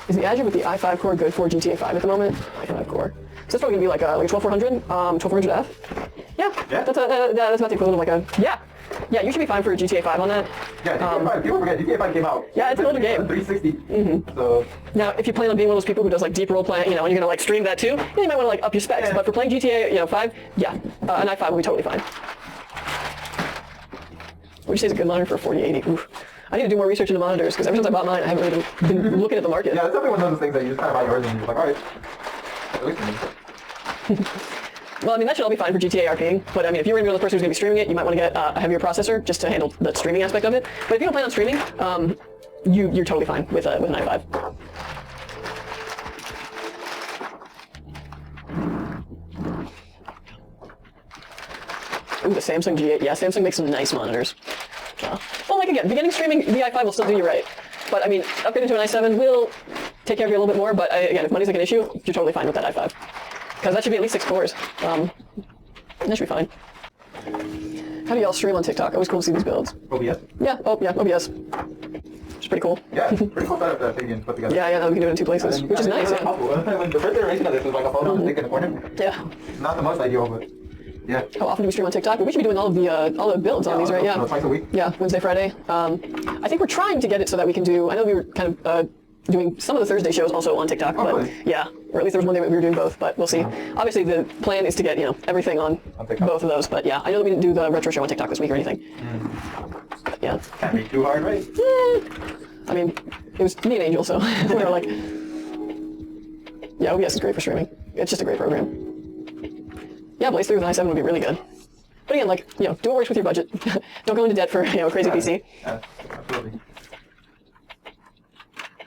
Is the Azure with the i5 core good for GTA 5 at the moment? i5 core. So that's probably gonna be like a 12400, 12400F. Yeah. That's about the equivalent of like a Yeah, you should be fine for GTA 5 on that. Yeah, GTA 5, people forget, GTA 5 came out. Yeah, it's an older game. 360. So Now, if you plan on being one of those people who does like deep role playing, you know, and you're gonna like stream that too, then you might want to like up your specs. Yeah. But for playing GTA, you know, 5, yeah, an i5 will be totally fine. Would you say it's a good monitor for a 4080? Oof. I need to do more research into monitors because ever since I bought mine, I haven't really been looking at the market. yeah, it's definitely one of those things that you just kind of buy yours and you're like, all right. At least for me. Well, I mean, that should all be fine for GTA RPing, but I mean, if you're going to be the person who's going to be streaming it, you might want to get a heavier processor just to handle the streaming aspect of it. But if you don't plan on streaming, you're totally fine with an i5. Ooh, the Samsung G8. Yeah, Samsung makes some nice monitors. Well, like again, beginning streaming, the i5 will still do you right. But I mean, upgrading to an i7 will take care of you a little bit more, but again, if money's like an issue, you're totally fine with that i5. Because that should be at least 6 cores. That should be fine. How do y'all stream on TikTok? Always cool to see these builds. OBS? Yeah, OBS. It's pretty cool. Yeah, pretty cool setup that they can put together. Yeah, we can do it in 2 places, which is nice. Yeah. When the first iteration of this was like a photo stick in the corner. Yeah. Not the most ideal, but yeah. How often do we stream on TikTok? We should be doing all the builds on these, right? Yeah. Twice a week. Yeah, Wednesday, Friday. I think we're trying to get it so that we can do. I know we were kind of doing some of the Thursday shows also on TikTok, but really? yeah, or at least there was one day we were doing both. But we'll see. Obviously, the plan is to get everything on both of those. But yeah, I know that we didn't do the retro show on TikTok this week or anything. But yeah. Can't be too hard, right? I mean, it was me and Angel, so we were like, yeah, OBS is great for streaming. It's just a great program. Yeah, Blaze 3 with an i7 would be really good. But again, like, do what works with your budget. Don't go into debt for, a crazy PC. Yeah, absolutely.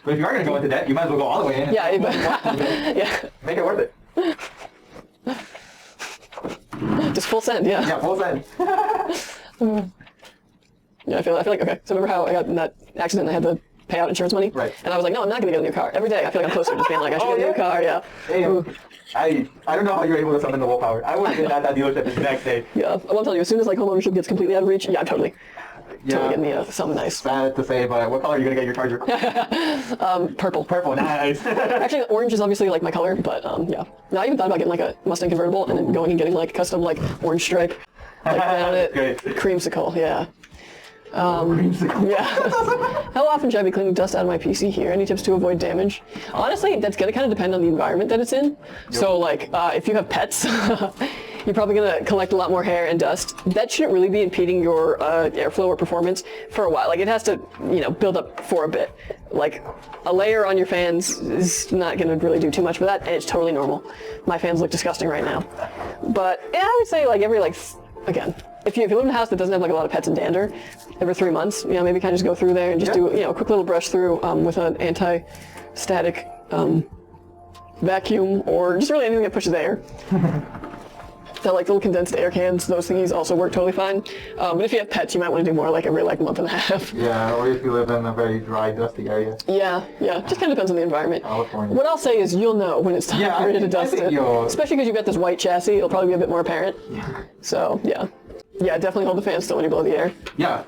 But if you are going to go into debt, you might as well go all the way in. Yeah, yeah. Make it worth it. Just full send, yeah. Yeah, full send. Yeah, I feel like, okay, so remember how I got in that accident and I had to pay out insurance money? Right. And I was like, no, I'm not going to get a new car. Every day I feel like I'm closer to just being like, I should get a new car, yeah. Damn. I don't know how you're able to summon the willpower. I would have been at that dealership the next day. Yeah, well, I'm telling you, as soon as like home ownership gets completely out of reach, yeah, I'm totally getting me something nice. Sad to say, but what color are you going to get your Charger? Purple. Purple, nice. Actually, orange is obviously like my color, but yeah. No, I even thought about getting like a Mustang convertible and then going and getting like custom like orange stripe. Like down it. Great. Creamsicle, yeah. Yeah. How often should I be cleaning dust out of my PC here? Any tips to avoid damage? Honestly, that's going to kind of depend on the environment that it's in. Yep. So like, if you have pets, you're probably going to collect a lot more hair and dust. That shouldn't really be impeding your airflow or performance for a while. Like it has to, build up for a bit. Like a layer on your fans is not going to really do too much for that, and it's totally normal. My fans look disgusting right now. But yeah, I would say like every again, if you live in a house that doesn't have like a lot of pets and dander, every 3 months, maybe kind of just go through there and just do a quick little brush through with an anti-static vacuum or just really anything that pushes air. the like little condensed air cans, those thingies also work totally fine. But if you have pets, you might want to do more like every like month and a half. Yeah, or if you live in a very dry, dusty area. Yeah, just kind of depends on the environment. California. What I'll say is you'll know when it's time Yeah, for you to I dust think it. you'll- Especially because you've got this white chassis, it'll probably be a bit more apparent. So, yeah. Yeah, definitely hold the fan still when you blow the air. Yeah.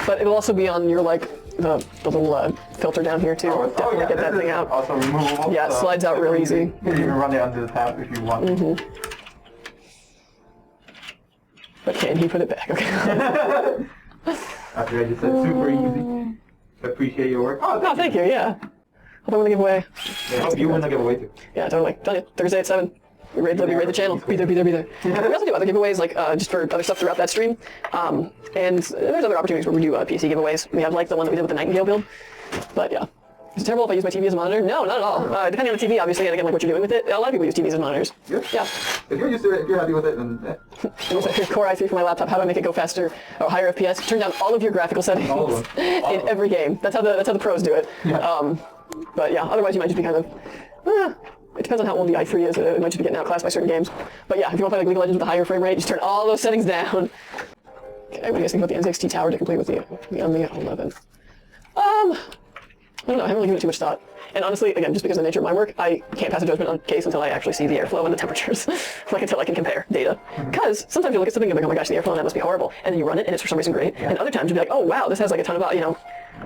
But it'll also be on your, like, the little filter down here, too. Definitely get that this thing is out. Also removable. Yeah, it so slides out real easy. You can even run it under the tap if you want. But can he put it back? Okay. After I just said super easy. Appreciate your work. Oh, thank you, yeah. Hope I win the giveaway. Yeah, hope you win the giveaway too. Yeah, totally. Tell you, Thursday at 7. We raid the channel. Be there. We also do other giveaways, like just for other stuff throughout that stream. And there's other opportunities where we do PC giveaways. We have like the one that we did with the Nightingale build. But yeah. Is it terrible if I use my TV as a monitor? No, not at all. Depending on the TV, obviously, and again, like what you're doing with it. A lot of people use TVs as monitors. Yeah. Yeah. If you're used to it, if you're happy with it, then I use a Core i3 for my laptop. How do I make it go faster or higher FPS? Turn down all of your graphical settings All of them. in every game. That's how the pros do it. Yeah. But yeah, otherwise you might just be kind of. It depends on how old the i3 is. It might just be getting outclassed by certain games. But yeah, if you want to play like League of Legends with a higher frame rate, just turn all those settings down. Okay, what do you guys think about the NZXT tower to complete with the Omnia 11? I don't know. I haven't really given it too much thought. And honestly, again, just because of the nature of my work, I can't pass a judgment on case until I actually see the airflow and the temperatures, like until I can compare data. Because sometimes you look at something and you're like, oh my gosh, the airflow on that must be horrible, and then you run it and it's for some reason great. And other times you'll be like, oh wow, this has like a ton of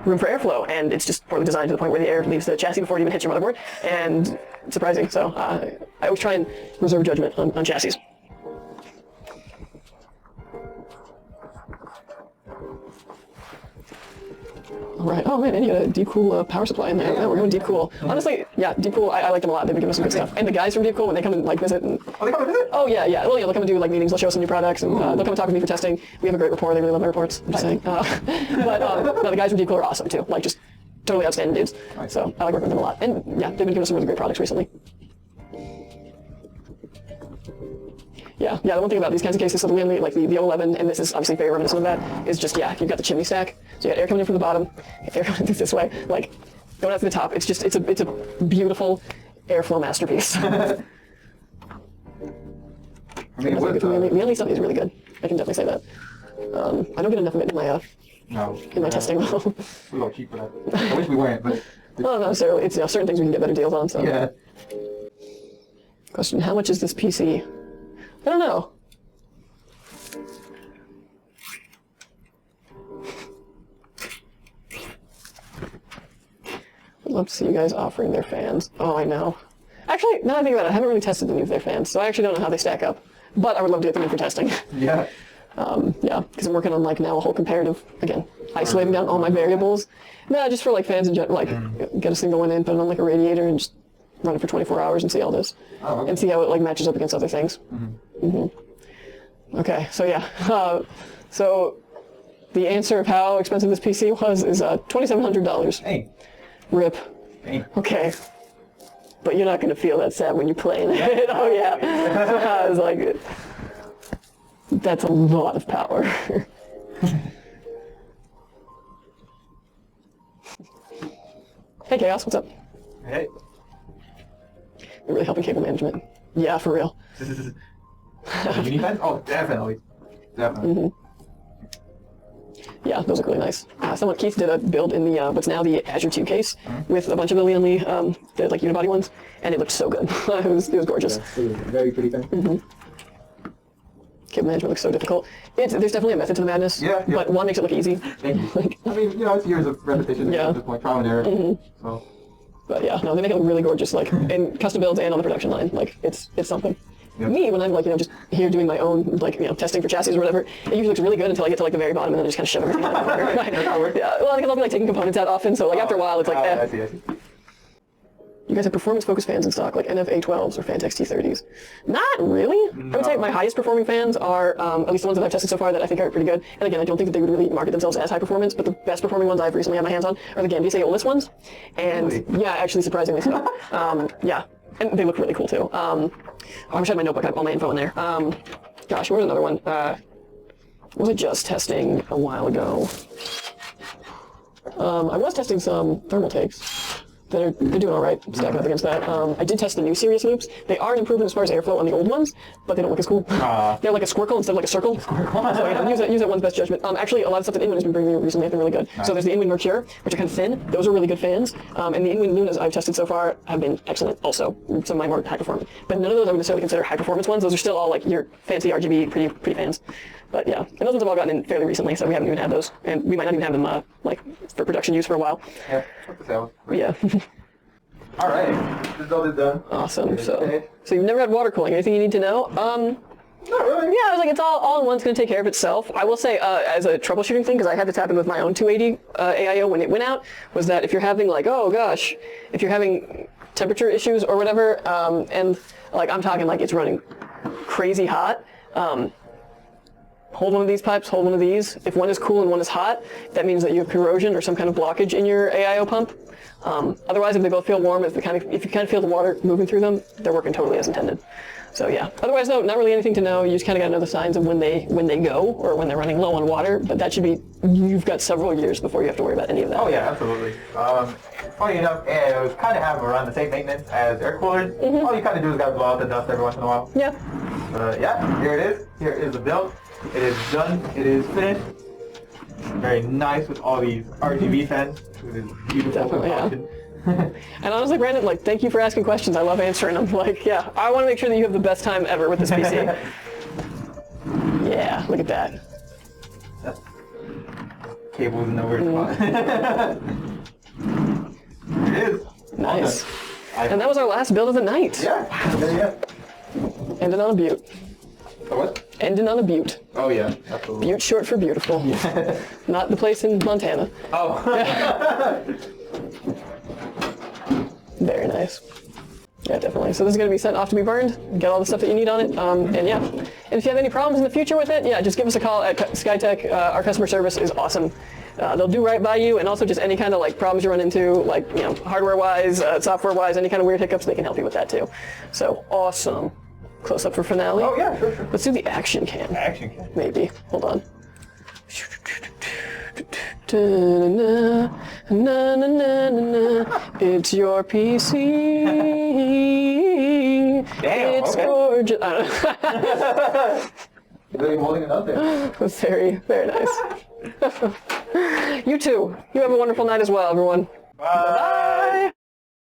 room for airflow, and it's just poorly designed to the point where the air leaves the chassis before it even hits your motherboard, and it's surprising. So I always try and reserve judgment on chassis. All right. Oh man, and you got a Deep Cool power supply in there. Yeah, we're going Deep Cool. Honestly, yeah, Deep Cool, I like them a lot. They've been giving us some good stuff. And the guys from Deep Cool, when they come and like visit. And, Oh, they come and visit? oh yeah. Well, yeah, they'll come and do like meetings. They'll show us some new products, and they'll come and talk with me for testing. We have a great rapport. They really love my reports. I'm just saying. But no, the guys from Deep Cool are awesome too. Like just totally outstanding dudes. So I like working with them a lot. And yeah, they've been giving us some really great products recently. Yeah, the one thing about these kinds of cases, so the mainly like the 11, and this is obviously very reminiscent of that, is just, you've got the chimney stack, so you got air coming in from the bottom, air coming through this way, like, going out to the top. It's just, it's a beautiful airflow masterpiece. I mean, The mainly stuff is really good. I can definitely say that. I don't get enough of it in my testing. We're a little cheap for that. I wish we weren't, but... Not necessarily. It's certain things we can get better deals on, so. Yeah. Question, how much is this PC? I don't know. I'd love to see you guys offering their fans. Oh, I know. Actually, now that I think about it, I haven't really tested any of their fans, so I actually don't know how they stack up. But I would love to get them in for testing. Yeah. Because I'm working on like now a whole comparative, again, isolating down all my variables. No, just for like fans in general, like get a single one in, put it on like a radiator, and just run it for 24 hours and see all this. Oh, okay. And see how it like matches up against other things. Okay, so yeah. So the answer of how expensive this PC was is $2,700. Hey. RIP. Hey. Okay. But you're not going to feel that sad when you're playing it. Oh yeah. I was like, that's a lot of power. Hey Chaos, what's up? Hey. You're really helping cable management. Yeah, for real. You need fans? Oh, definitely. Definitely. Yeah, those look really nice. Keith did a build in the what's now the Azure 2 case with a bunch of the Lian Li, the like unibody ones, and it looked so good. it was gorgeous. Yeah, very pretty thing. Cable management looks so difficult. There's definitely a method to the madness, Yeah. but one makes it look easy. Thank you. I mean, it's years of repetition Yeah. at this point, trial and error. So. But yeah, no, they make it look really gorgeous, like in custom builds and on the production line. Like it's something. Yep. Me, when I'm like just here doing my own testing for chassis or whatever, it usually looks really good until I get to like the very bottom and then I just kind of shove everything out. That's how it works. Yeah, well, because I'll be like taking components out often, so like after a while it's like, I see. You guys have performance-focused fans in stock, like NF-A12s or Fantex T30s? Not really. I would say my highest performing fans are, at least the ones that I've tested so far that I think are pretty good. And again, I don't think that they would really market themselves as high performance, but the best performing ones I've recently had my hands on are the Gambius Aeolus ones. And Really? yeah, actually surprisingly so. Yeah, and they look really cool too. I wish I had my notebook, I have all my info in there. Gosh, where's another one? What was I just testing a while ago? I was testing some thermal takes. they're doing all right, stacking up against that. I did test the new Sirius loops. They are an improvement as far as airflow on the old ones, but they don't look as cool. They're like a squircle instead of like a circle. So yeah, use that one's best judgment. Actually, a lot of stuff that Inwin has been bringing me recently have been really good. Nice. So there's the Inwin Mercure, which are kind of thin. Those are really good fans. And the Inwin Lunas I've tested so far have been excellent also. Some of my more high performance. But none of those I would necessarily consider high performance ones. Those are still all like your fancy RGB pretty fans. But yeah, and those ones have all gotten in fairly recently, so we haven't even had those. And we might not even have them like for production use for a while. Yeah, what the hell? Yeah. All right, this build is done. Awesome. So you've never had water cooling. Anything you need to know? Not really. Yeah, I was like, it's all in one's going to take care of itself. I will say, as a troubleshooting thing, because I had this happen with my own 280 AIO when it went out, was that if you're having like, oh gosh, if you're having temperature issues or whatever, and like I'm talking like it's running crazy hot, hold one of these pipes, hold one of these. If one is cool and one is hot, that means that you have corrosion or some kind of blockage in your AIO pump. Otherwise, if they both feel warm, if you kind of feel the water moving through them, they're working totally as intended. So yeah. Otherwise, though, not really anything to know. You just kind of got to know the signs of when they go or when they're running low on water. But that should be, you've got several years before you have to worry about any of that. Oh yeah, absolutely. Funny enough, AIOs kind of have around the same maintenance as air coolers. Mm-hmm. All you kind of do is got to blow out the dust every once in a while. Yeah. Yeah, here it is. Here is the build. It is done. It is finished. Very nice with all these RGB fans. It is beautiful. Definitely, yeah. And honestly, Brandon, like, thank you for asking questions. I love answering them. Like, yeah, I want to make sure that you have the best time ever with this PC. Yeah, look at that. Cables in the weird spot. There it is. Nice. And that was our last build of the night. Yeah. Yeah. Ending on a butte. What? Ending on a butte. Oh yeah, absolutely. Butte short for beautiful. Yeah. Not the place in Montana. Oh. Very nice. Yeah, definitely. So this is going to be sent off to be burned. Get all the stuff that you need on it. And yeah. And if you have any problems in the future with it, yeah, just give us a call at SkyTech. Our customer service is awesome. They'll do right by you, and also just any kind of like problems you run into, like, you know, hardware-wise, software-wise, any kind of weird hiccups, they can help you with that too. So awesome. Close up for finale. Oh yeah, sure. Let's do the action cam. Action cam. Maybe. Hold on. It's your PC. Damn, it's okay. gorgeous. I don't know. You're holding it up there. That's very, very nice. You too. You have a wonderful night as well, everyone. Bye. Bye.